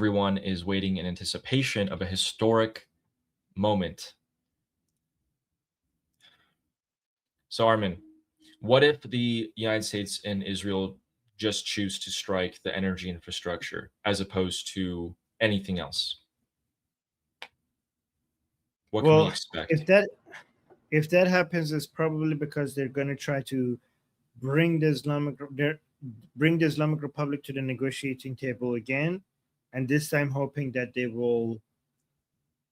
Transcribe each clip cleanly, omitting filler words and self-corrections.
everyone is waiting in anticipation of a historic moment. So, Armin, what if the United States and Israel just choose to strike the energy infrastructure as opposed to anything else? What can we Well, if expect? that if that happens, it's probably because they're going to try to bring the bring the Islamic Republic to the negotiating table again, and this time hoping that they will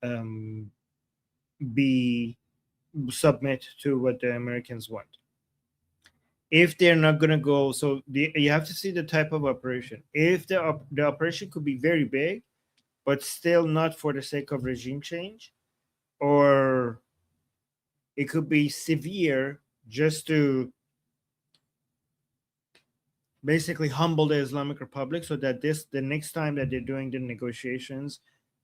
um, be submit to what the Americans want. If they're not going to go, so you have to see the type of operation. If the operation could be very big, but still not for the sake of regime change, or it could be severe just to basically humble the Islamic Republic so that the next time that they're doing the negotiations,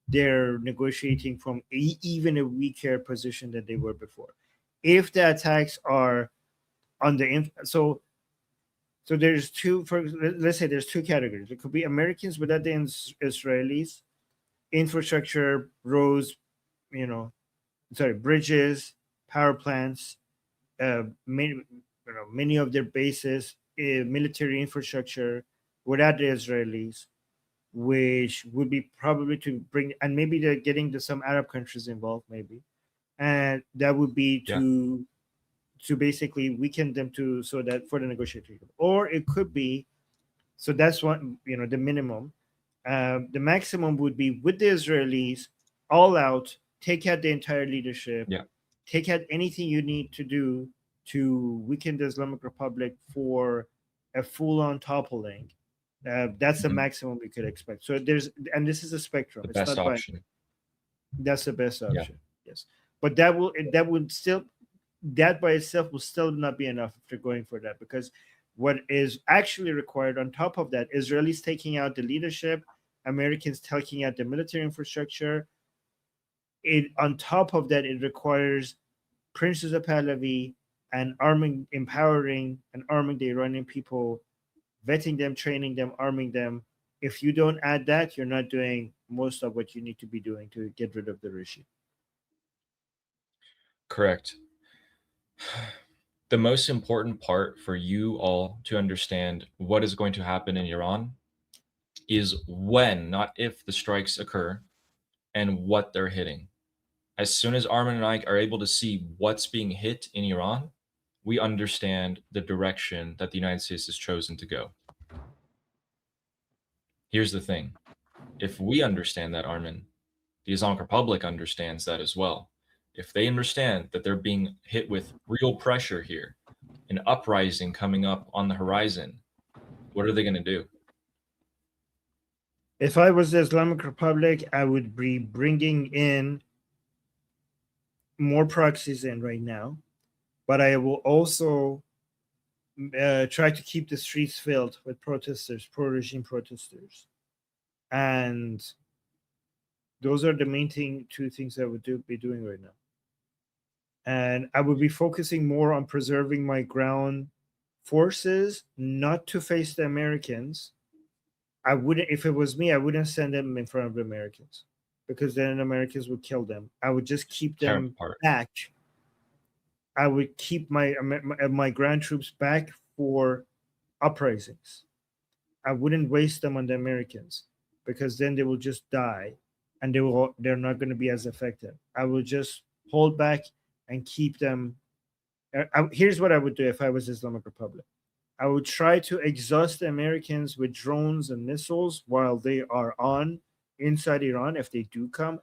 they're negotiating from even a weaker position than they were before. If the attacks are on the so there's two for let's say there's two categories. It could be Americans without the Israelis, infrastructure, roads, you know, sorry, bridges, power plants, many of their bases, military infrastructure without the Israelis, which would be probably to bring, and maybe they're getting some Arab countries involved, maybe, and that would be Yeah, to basically weaken them to so that for the negotiating, or it could be so that's one the minimum. The maximum would be with the Israelis all out, take out the entire leadership, yeah. take out anything you need to do to weaken the Islamic Republic for a full-on toppling. That's the Mhm. maximum we could expect. So there's, and this is a spectrum. The It's best not binary. option. That's the best Yeah, option. Yes, but that would still, that by itself will still not be enough if you're going for that, because what is actually required on top of that, Israelis taking out the leadership, Americans taking out the military infrastructure, it on top of that it requires Princes of Pahlavi and arming, empowering and arming the Iranian people, vetting them, training them, arming them. If you don't add that, you're not doing most of what you need to be doing to get rid of the regime. correct. The most important part for you all to understand what is going to happen in Iran is when, not if, the strikes occur and what they're hitting. As soon as Armin and I are able to see what's being hit in Iran, we understand the direction that the United States has chosen to go. Here's the thing. If we understand that, Armin, the Islamic Republic understands that as well. If they understand that they're being hit with real pressure here, an uprising coming up on the horizon, what are they going to do? If I was the Islamic Republic, I would be bringing in more proxies in right now, but I will also try to keep the streets filled with protesters, pro-regime protesters, and those are the main two things I would be doing right now. And I would be focusing more on preserving my ground forces, not to face the Americans. I wouldn't, if it was me, I wouldn't send them in front of the Americans, because then the Americans would kill them. I would just keep Tear them them apart. back. I would keep my ground troops back for uprisings. I wouldn't waste them on the Americans, because then they will just die, and they're not going to be as effective. I will just hold back and keep them. Here's what I would do if I was Islamic Republic. I would try to exhaust the Americans with drones and missiles while they are on inside Iran. If they do come,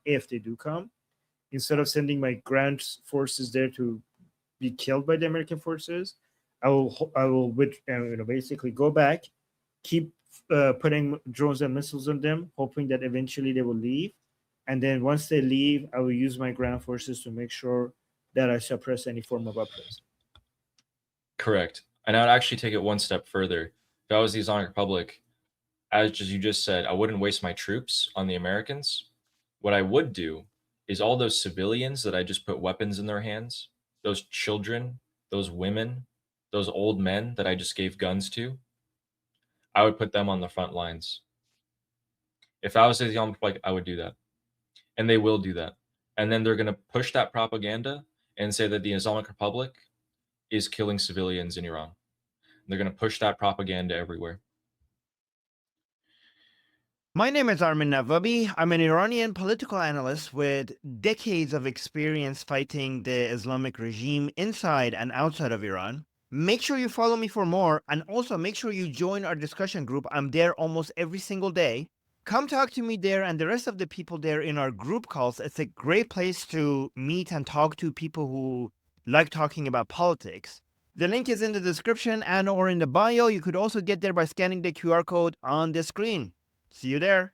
instead of sending my ground forces there to be killed by the American forces, I will basically go back, keep putting drones and missiles on them, hoping that eventually they will leave. And then once they leave, I will use my ground forces to make sure that I suppress any form of uprising. Correct. And I would actually take it one step further. If I was the Islamic Republic, as you just said, I wouldn't waste my troops on the Americans. What I would do is all those civilians that I just put weapons in their hands, those children, those women, those old men that I just gave guns to, I would put them on the front lines. If I was the Islamic Republic, I would do that. And they will do that. And then they're going to push that propaganda and say that the Islamic Republic is killing civilians in Iran. They're going to push that propaganda everywhere. My name is Armin Navabi. I'm an Iranian political analyst with decades of experience fighting the Islamic regime inside and outside of Iran. Make sure you follow me for more, and also make sure you join our discussion group. I'm there almost every single day. Come talk to me there and the rest of the people there in our group calls. It's a great place to meet and talk to people who like talking about politics. The link is in the description and or in the bio. You could also get there by scanning the QR code on the screen. See you there.